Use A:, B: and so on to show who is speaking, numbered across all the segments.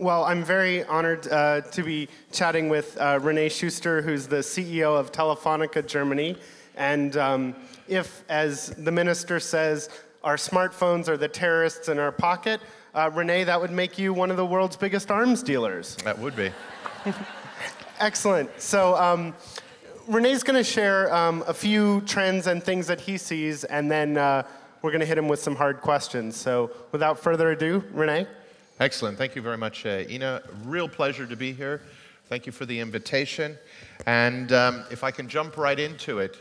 A: Well, I'm very honored to be chatting with René Schuster, who's the CEO of Telefónica Germany. And if, as the minister says, our smartphones are the terrorists in our pocket, René, that would make you one of the world's biggest arms dealers.
B: That would be.
A: Excellent. So René's going to share a few trends and things that he sees, and then we're going to hit him with some hard questions. So without further ado, René.
B: Excellent. Thank you very much, Ina. Real pleasure to be here. Thank you for the invitation. And if I can jump right into it,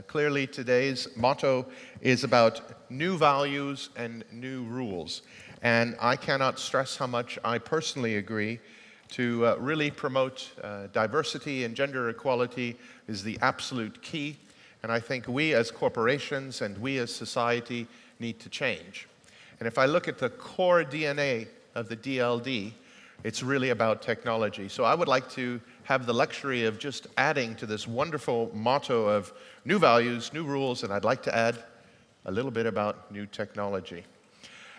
B: clearly today's motto is about new values and new rules. And I cannot stress how much I personally agree to really promote diversity and gender equality is the absolute key. And I think we as corporations and we as society need to change. And if I look at the core DNA of the DLD, it's really about technology. So I would like to have the luxury of just adding to this wonderful motto of new values, new rules, and I'd like to add a little bit about new technology.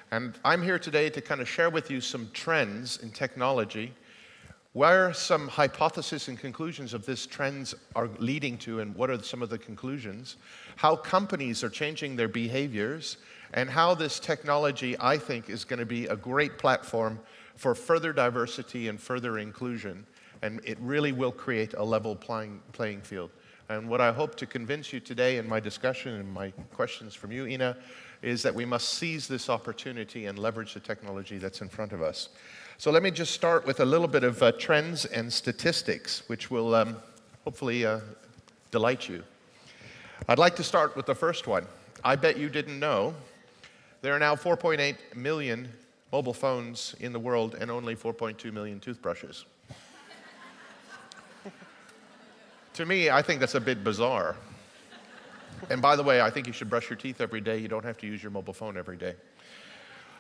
B: And I'm here today to kind of share with you some trends in technology, where some hypotheses and conclusions of this trends are leading to, and what are some of the conclusions, how companies are changing their behaviors, and how this technology, I think, is going to be a great platform for further diversity and further inclusion, and it really will create a level playing field. And what I hope to convince you today in my discussion and my questions from you, Ina, is that we must seize this opportunity and leverage the technology that's in front of us. So let me just start with a little bit of trends and statistics, which will hopefully delight you. I'd like to start with the first one. I bet you didn't know there are now 4.8 million mobile phones in the world and only 4.2 million toothbrushes. To me, I think that's a bit bizarre. And by the way, I think you should brush your teeth every day. You don't have to use your mobile phone every day.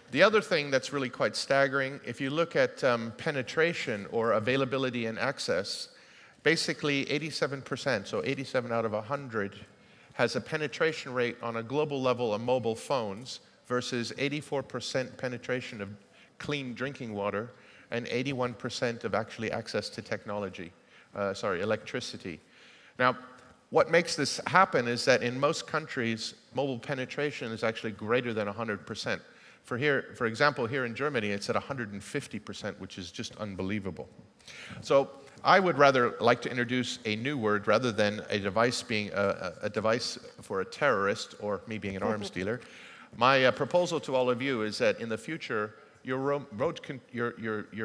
B: The other thing that's really quite staggering, if you look at penetration or availability and access, basically 87%, so 87 out of 100, has a penetration rate on a global level of mobile phones versus 84% penetration of clean drinking water and 81% of actually access to technology, electricity. Now, what makes this happen is that in most countries, mobile penetration is actually greater than 100%. For example, here in Germany, it's at 150%, which is just unbelievable. So I would rather like to introduce a new word rather than a device being a device for a terrorist or me being an arms dealer. My proposal to all of you is that in the future, your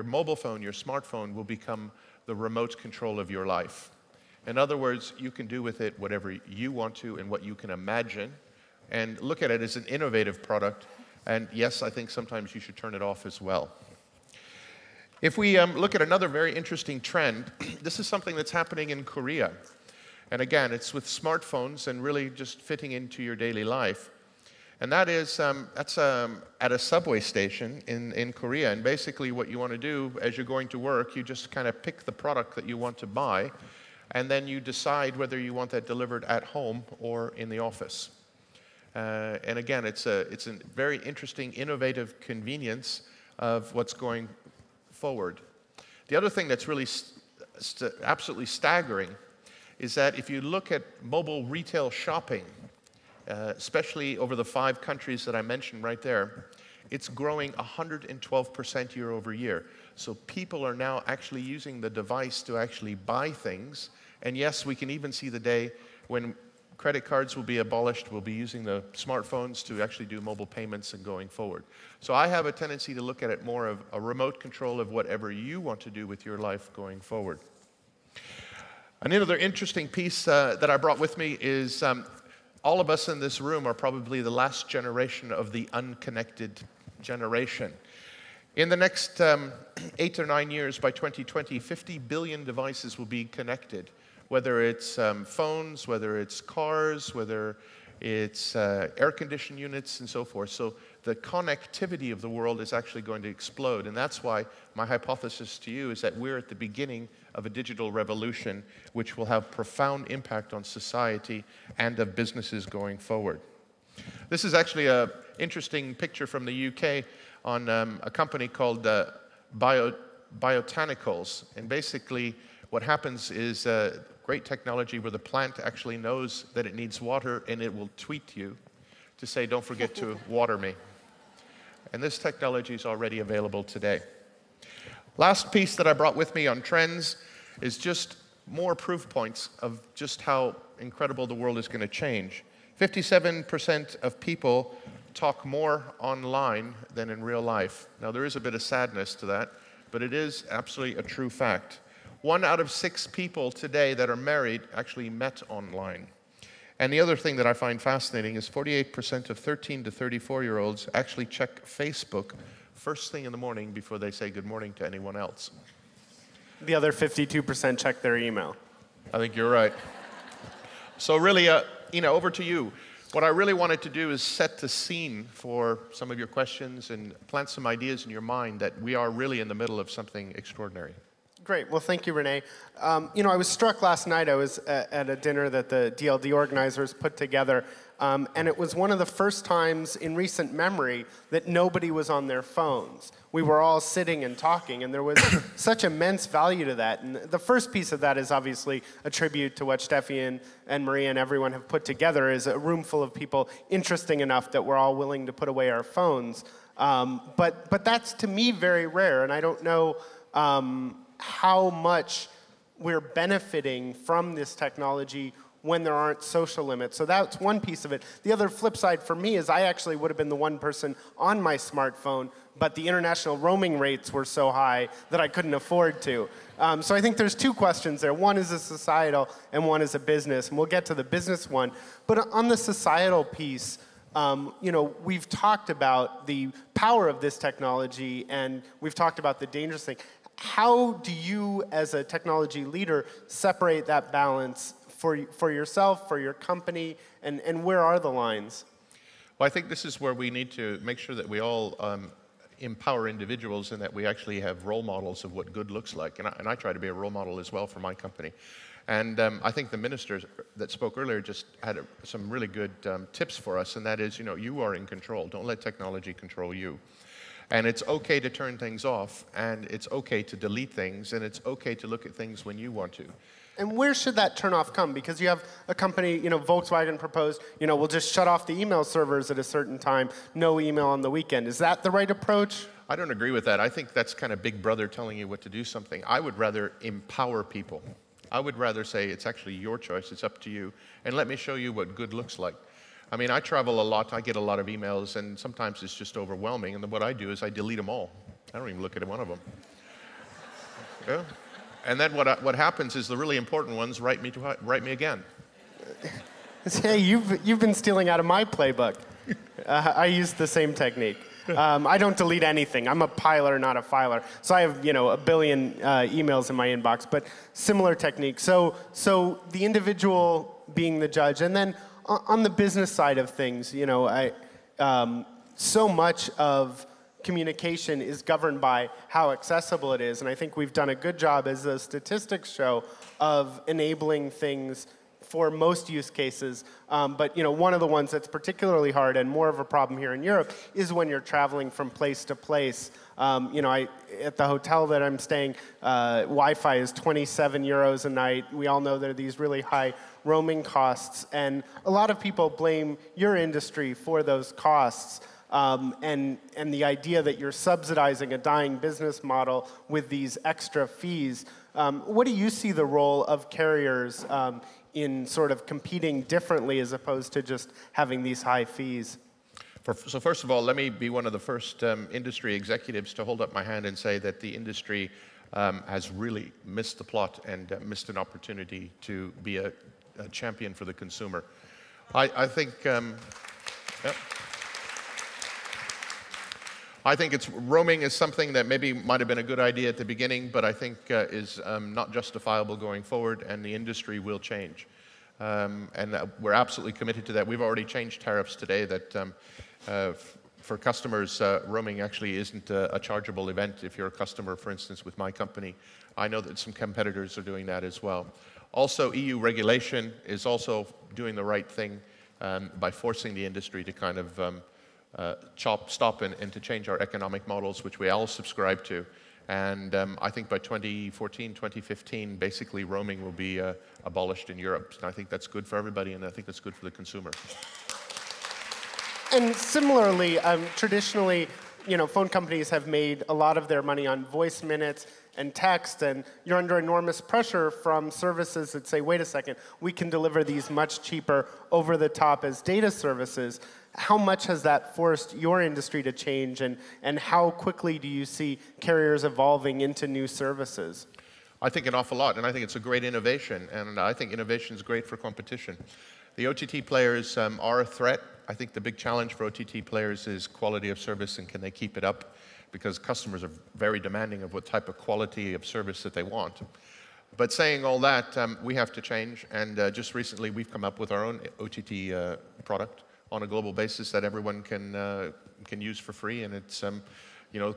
B: mobile phone, your smartphone will become the remote control of your life. In other words, you can do with it whatever you want to and what you can imagine, and look at it as an innovative product. And yes, I think sometimes you should turn it off as well. If we look at another very interesting trend, this is something that's happening in Korea. And again, it's with smartphones and really just fitting into your daily life. And that is, at a subway station in Korea. And basically what you want to do as you're going to work, you just kind of pick the product that you want to buy, and then you decide whether you want that delivered at home or in the office. And again, it's a very interesting, innovative convenience of what's going forward. The other thing that's really absolutely staggering is that if you look at mobile retail shopping, especially over the 5 countries that I mentioned right there, it's growing 112% year over year. So people are now actually using the device to actually buy things. And yes, we can even see the day when credit cards will be abolished. We'll be using the smartphones to actually do mobile payments and going forward. So I have a tendency to look at it more of a remote control of whatever you want to do with your life going forward. Another interesting piece that I brought with me is all of us in this room are probably the last generation of the unconnected generation. In the next 8 or 9 years, by 2020, 50 billion devices will be connected, whether it's phones, whether it's cars, whether it's air conditioning units and so forth. So the connectivity of the world is actually going to explode. And that's why my hypothesis to you is that we're at the beginning of a digital revolution which will have profound impact on society and of businesses going forward. This is actually an interesting picture from the UK on a company called biotanicals. And basically, what happens is great technology where the plant actually knows that it needs water, and it will tweet you to say, don't forget to water me. And this technology is already available today. Last piece that I brought with me on trends is just more proof points of just how incredible the world is going to change. 57% of people talk more online than in real life. Now, there is a bit of sadness to that, but it is absolutely a true fact. 1 out of 6 people today that are married actually met online. And the other thing that I find fascinating is 48% of 13 to 34-year-olds actually check Facebook first thing in the morning before they say good morning to anyone else.
A: The other 52% check their email.
B: I think you're right. So really, over to you. What I really wanted to do is set the scene for some of your questions and plant some ideas in your mind that we are really in the middle of something extraordinary.
A: Great. Well, thank you, René. I was struck last night. I was at a dinner that the DLD organizers put together, and it was one of the first times in recent memory that nobody was on their phones. We were all sitting and talking, and there was such immense value to that. And the first piece of that is obviously a tribute to what Steffi and Maria and everyone have put together, is a room full of people interesting enough that we're all willing to put away our phones. But that's, to me, very rare, and I don't know how much we're benefiting from this technology when there aren't social limits. So that's one piece of it. The other flip side for me is I actually would have been the one person on my smartphone, but the international roaming rates were so high that I couldn't afford to. So I think there's 2 questions there. One is a societal and one is a business, and we'll get to the business one. But on the societal piece, we've talked about the power of this technology and we've talked about the dangerous thing. How do you, as a technology leader, separate that balance for yourself, for your company, and where are the lines?
B: Well, I think this is where we need to make sure that we all empower individuals and that we actually have role models of what good looks like. And I try to be a role model as well for my company. And I think the minister that spoke earlier just had some really good tips for us, and that is, you are in control. Don't let technology control you. And it's okay to turn things off, and it's okay to delete things, and it's okay to look at things when you want to.
A: And where should that turn off come? Because you have a company, Volkswagen proposed, we'll just shut off the email servers at a certain time, no email on the weekend. Is that the right approach?
B: I don't agree with that. I think that's kind of Big Brother telling you what to do something. I would rather empower people. I would rather say it's actually your choice, it's up to you, and let me show you what good looks like. I mean, I travel a lot, I get a lot of emails, and sometimes it's just overwhelming, and then what I do is I delete them all. I don't even look at one of them. Yeah? And then what happens is the really important ones write me again.
A: Hey, you've been stealing out of my playbook. I use the same technique. I don't delete anything. I'm a piler, not a filer. So I have, a billion emails in my inbox, but similar technique. So the individual being the judge, and then on the business side of things, so much of communication is governed by how accessible it is, and I think we've done a good job, as the statistics show, of enabling things for most use cases. But one of the ones that's particularly hard and more of a problem here in Europe is when you're traveling from place to place. At the hotel that I'm staying, Wi-Fi is 27 euros a night. We all know there are these really high roaming costs, and a lot of people blame your industry for those costs. And the idea that you're subsidizing a dying business model with these extra fees. What do you see the role of carriers in sort of competing differently as opposed to just having these high fees?
B: So first of all, let me be one of the first industry executives to hold up my hand and say that the industry has really missed the plot and missed an opportunity to be a champion for the consumer. I think... Yep. I think roaming is something that maybe might have been a good idea at the beginning, but I think is not justifiable going forward, and the industry will change. And we're absolutely committed to that. We've already changed tariffs today that for customers, roaming actually isn't a chargeable event if you're a customer, for instance, with my company. I know that some competitors are doing that as well. Also, EU regulation is also doing the right thing by forcing the industry to kind of stop and to change our economic models, which we all subscribe to. And I think by 2014, 2015, basically roaming will be abolished in Europe. And I think that's good for everybody, and I think that's good for the consumer.
A: And similarly, traditionally, phone companies have made a lot of their money on voice minutes and text, and you're under enormous pressure from services that say, wait a second, we can deliver these much cheaper over the top as data services. How much has that forced your industry to change, and how quickly do you see carriers evolving into new services?
B: I think an awful lot, and I think it's a great innovation, and I think innovation is great for competition. The OTT players are a threat. I think the big challenge for OTT players is quality of service, and can they keep it up, because customers are very demanding of what type of quality of service that they want. But saying all that, we have to change, and just recently we've come up with our own OTT product on a global basis that everyone can use for free, and it's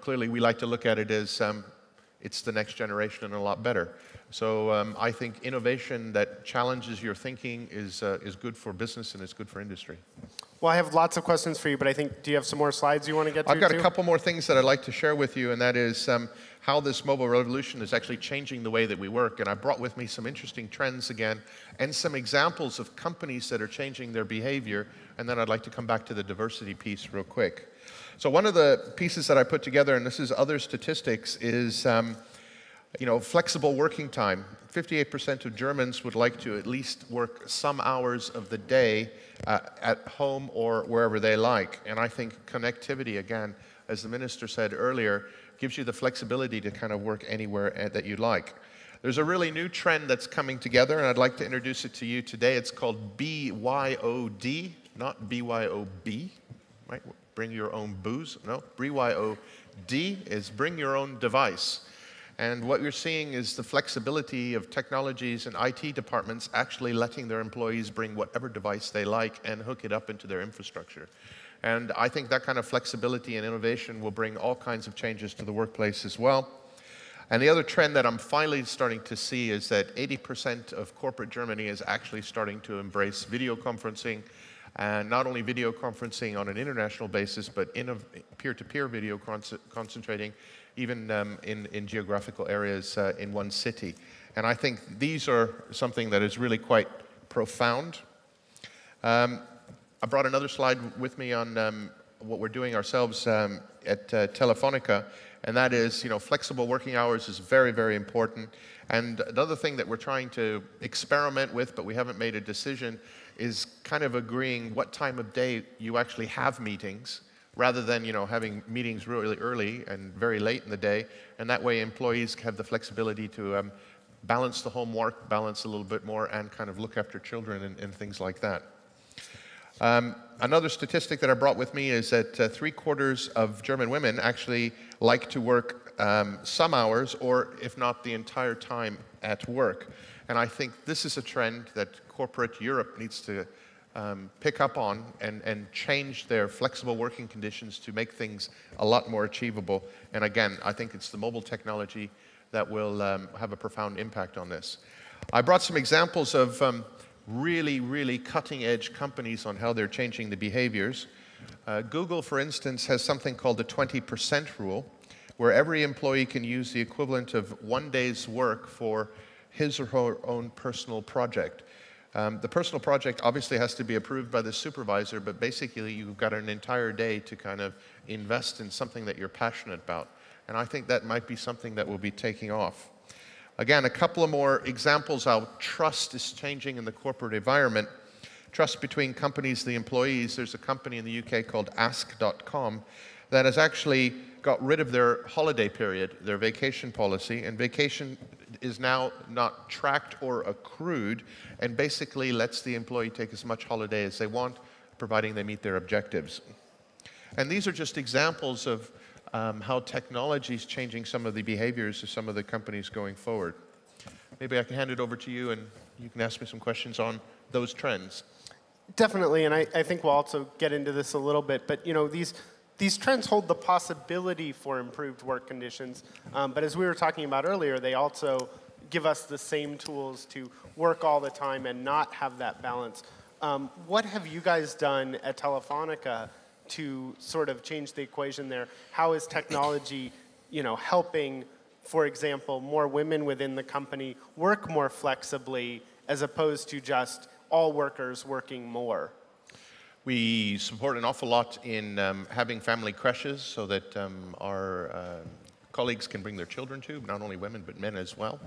B: clearly we like to look at it as it's the next generation and a lot better. So I think innovation that challenges your thinking is good for business and is good for industry.
A: Well, I have lots of questions for you, but I think, do you have some more slides you want to get to?
B: I've got a couple more things that I'd like to share with you, and that is how this mobile revolution is actually changing the way that we work. And I brought with me some interesting trends again, and some examples of companies that are changing their behavior, and then I'd like to come back to the diversity piece real quick. So one of the pieces that I put together, and this is other statistics, is flexible working time. 58% of Germans would like to at least work some hours of the day at home or wherever they like. And I think connectivity, again, as the minister said earlier, gives you the flexibility to kind of work anywhere that you like. There's a really new trend that's coming together, and I'd like to introduce it to you today. It's called BYOD, not BYOB, right? Bring your own booze. No, BYOD is bring your own device. And what you're seeing is the flexibility of technologies and IT departments actually letting their employees bring whatever device they like and hook it up into their infrastructure. And I think that kind of flexibility and innovation will bring all kinds of changes to the workplace as well. And the other trend that I'm finally starting to see is that 80% of corporate Germany is actually starting to embrace video conferencing, and not only video conferencing on an international basis, but in a peer-to-peer video concentrating even in geographical areas in one city. And I think these are something that is really quite profound. I brought another slide with me on what we're doing ourselves at Telefónica, and that is, flexible working hours is very, very important. And another thing that we're trying to experiment with, but we haven't made a decision, is kind of agreeing what time of day you actually have meetings, rather than having meetings really early and very late in the day. And that way employees have the flexibility to balance the homework, balance a little bit more, and kind of look after children and things like that. Another statistic that I brought with me is that 3/4 of German women actually like to work some hours, or if not the entire time at work. And I think this is a trend that corporate Europe needs to pick up on and change their flexible working conditions to make things a lot more achievable. And again, I think it's the mobile technology that will have a profound impact on this. I brought some examples of really, really cutting-edge companies on how they're changing the behaviors. Google, for instance, has something called the 20% rule, where every employee can use the equivalent of 1 day's work for his or her own personal project. The personal project obviously has to be approved by the supervisor, but basically you've got an entire day to kind of invest in something that you're passionate about. And I think that might be something that will be taking off. Again, a couple of more examples how trust is changing in the corporate environment. Trust between companies and the employees. There's a company in the UK called Ask.com that has actually got rid of their holiday period, their vacation policy, and vacation is now not tracked or accrued, and basically lets the employee take as much holiday as they want, providing they meet their objectives. And these are just examples of how technology is changing some of the behaviors of some of the companies going forward. Maybe I can hand it over to you, and you can ask me some questions on those trends.
A: Definitely, and I think we'll also get into this a little bit, but these trends hold the possibility for improved work conditions, but as we were talking about earlier, they also give us the same tools to work all the time and not have that balance. What have you guys done at Telefónica to sort of change the equation there? How is technology helping, for example, more women within the company work more flexibly as opposed to just all workers working more?
B: We support an awful lot in having family creches so that our colleagues can bring their children to, not only women, but men as well.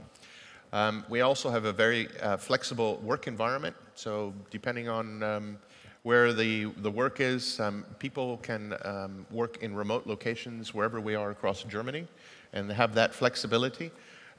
B: We also have a very flexible work environment. So depending on where the work is, people can work in remote locations wherever we are across Germany and have that flexibility.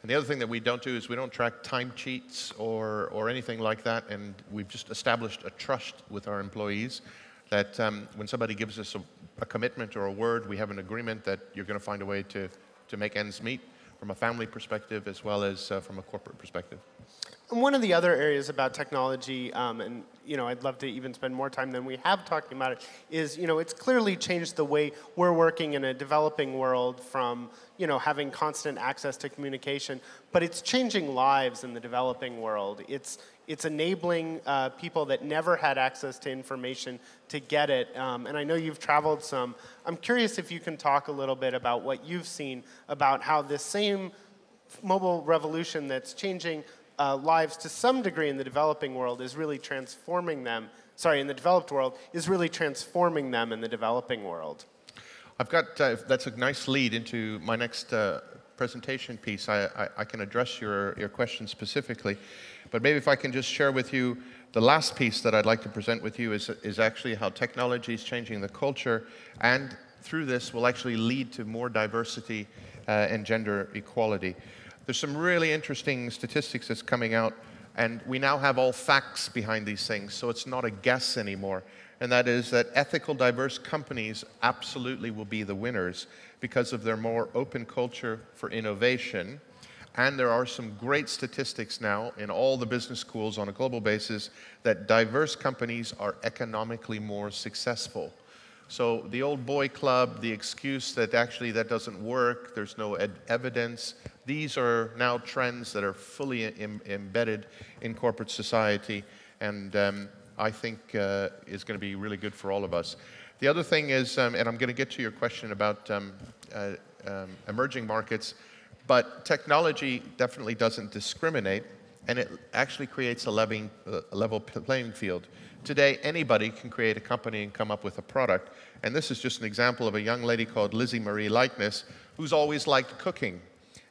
B: And the other thing that we don't do is we don't track time cheats or anything like that. And we've just established a trust with our employees that when somebody gives us a commitment or a word, we have an agreement that you're going to find a way to make ends meet from a family perspective as well as from a corporate perspective.
A: And one of the other areas about technology, and I'd love to even spend more time than we have talking about it, is it's clearly changed the way we're working in a developing world from having constant access to communication, but it's changing lives in the developing world. It's enabling people that never had access to information to get it. And I know you've traveled some. I'm curious if you can talk a little bit about what you've seen about how this same mobile revolution that's changing lives to some degree in the developing world is really transforming them. Sorry, in the developed world is really transforming them in the developing world.
B: I've got, that's a nice lead into my next presentation piece. I can address your question specifically, but maybe if I can just share with you the last piece that I'd like to present with you is actually how technology is changing the culture, and through this will actually lead to more diversity and gender equality. There's some really interesting statistics that's coming out, and we now have all facts behind these things, so it's not a guess anymore. And that is that ethical, diverse companies absolutely will be the winners because of their more open culture for innovation. And there are some great statistics now in all the business schools on a global basis that diverse companies are economically more successful. So the old boy club, the excuse that actually that doesn't work, there's no evidence, these are now trends that are fully embedded in corporate society, and I think is going to be really good for all of us. The other thing is, and I'm going to get to your question about emerging markets, but technology definitely doesn't discriminate, and it actually creates a level playing field. Today, anybody can create a company and come up with a product, and this is just an example of a young lady called Lizzie Marie Likeness, who's always liked cooking.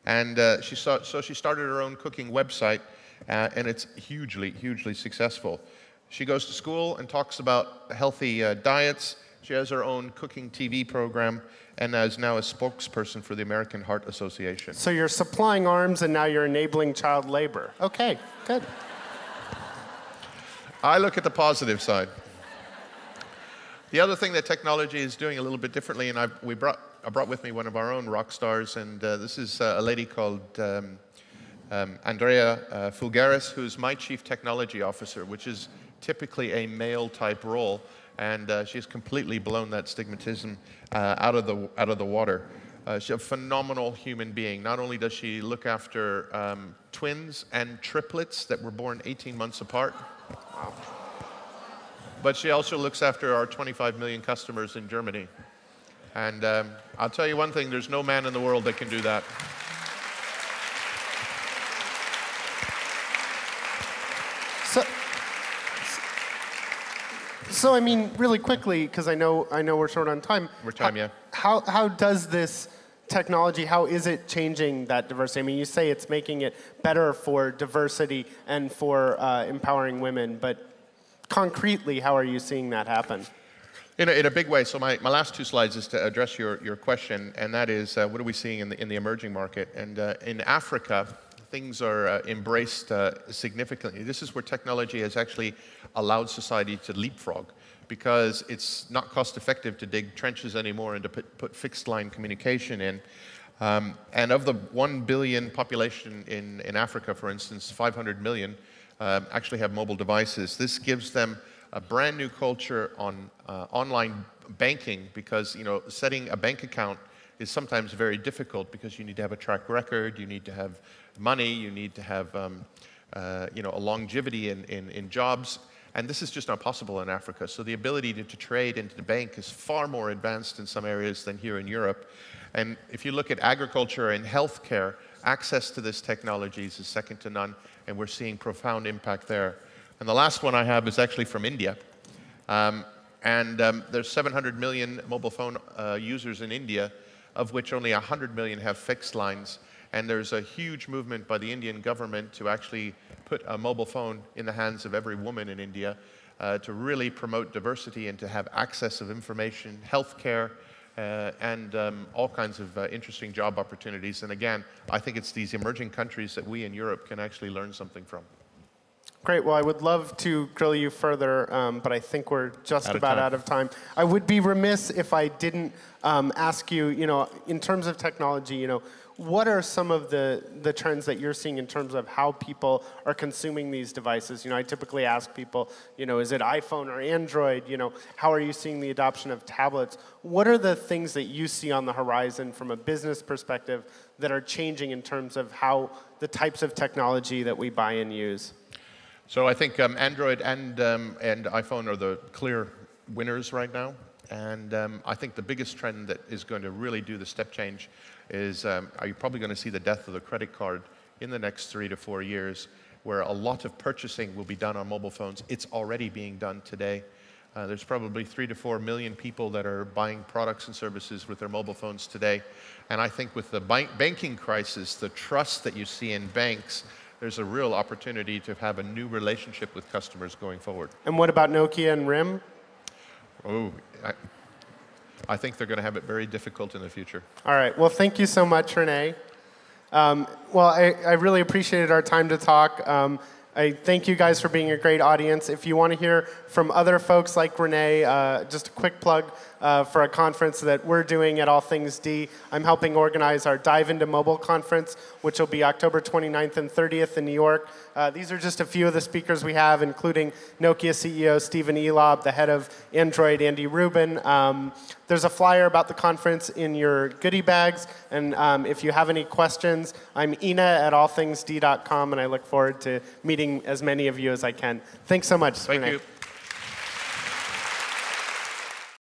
B: And she started her own cooking website, and it's hugely, hugely successful. She goes to school and talks about healthy diets. She has her own cooking TV program and is now a spokesperson for the American Heart Association.
A: So you're supplying arms and now you're enabling child labor. Okay, good.
B: I look at the positive side. The other thing that technology is doing a little bit differently, and I brought with me one of our own rock stars, and this is a lady called Andrea Fulgaris, who's my Chief Technology Officer, which is typically a male-type role, and she's completely blown that stigmatism out of the water. She's a phenomenal human being. Not only does she look after twins and triplets that were born 18 months apart, but she also looks after our 25 million customers in Germany. And I'll tell you one thing, there's no man in the world that can do that.
A: So I mean, really quickly, because I know we're short on time.
B: Yeah.
A: How does this technology, how is it changing that diversity? I mean, you say it's making it better for diversity and for empowering women, but concretely, how are you seeing that happen?
B: In a big way. So my last two slides is to address your question, and that is what are we seeing in the emerging market? And in Africa, things are embraced significantly. This is where technology has actually allowed society to leapfrog, because it's not cost effective to dig trenches anymore and to put fixed line communication in. And of the 1 billion population in Africa, for instance, 500 million actually have mobile devices. This gives them a brand new culture on online banking, because setting a bank account is sometimes very difficult because you need to have a track record, you need to have money, you need to have a longevity in jobs, and this is just not possible in Africa. So the ability to trade into the bank is far more advanced in some areas than here in Europe. And if you look at agriculture and healthcare, access to this technologies is second to none, and we're seeing profound impact there. And the last one I have is actually from India. There's 700 million mobile phone users in India, of which only 100 million have fixed lines. And there's a huge movement by the Indian government to actually put a mobile phone in the hands of every woman in India to really promote diversity and to have access of information, healthcare, and all kinds of interesting job opportunities. And again, I think it's these emerging countries that we in Europe can actually learn something from.
A: Great. Well, I would love to grill you further, but I think we're just about out of time. I would be remiss if I didn't ask you, in terms of technology, what are some of the trends that you're seeing in terms of how people are consuming these devices? I typically ask people, is it iPhone or Android? How are you seeing the adoption of tablets? What are the things that you see on the horizon from a business perspective that are changing in terms of how the types of technology that we buy and use?
B: So I think Android and iPhone are the clear winners right now. And I think the biggest trend that is going to really do the step change is are you probably going to see the death of the credit card in the next 3 to 4 years, where a lot of purchasing will be done on mobile phones. It's already being done today. There's probably 3 to 4 million people that are buying products and services with their mobile phones today. And I think with the banking crisis, the trust that you see in banks, there's a real opportunity to have a new relationship with customers going forward.
A: And what about Nokia and RIM?
B: Oh, I think they're going to have it very difficult in the future.
A: All right. Well, thank you so much, René. I really appreciated our time to talk. I thank you guys for being a great audience. If you want to hear from other folks like René, just a quick plug for a conference that we're doing at All Things D. I'm helping organize our Dive Into Mobile conference, which will be October 29th and 30th in New York. These are just a few of the speakers we have, including Nokia CEO Stephen Elob, the head of Android, Andy Rubin. There's a flyer about the conference in your goodie bags. And if you have any questions, I'm ina@allthingsd.com, and I look forward to meeting as many of you as I can. Thanks so much,
B: Thank
A: René.
B: you.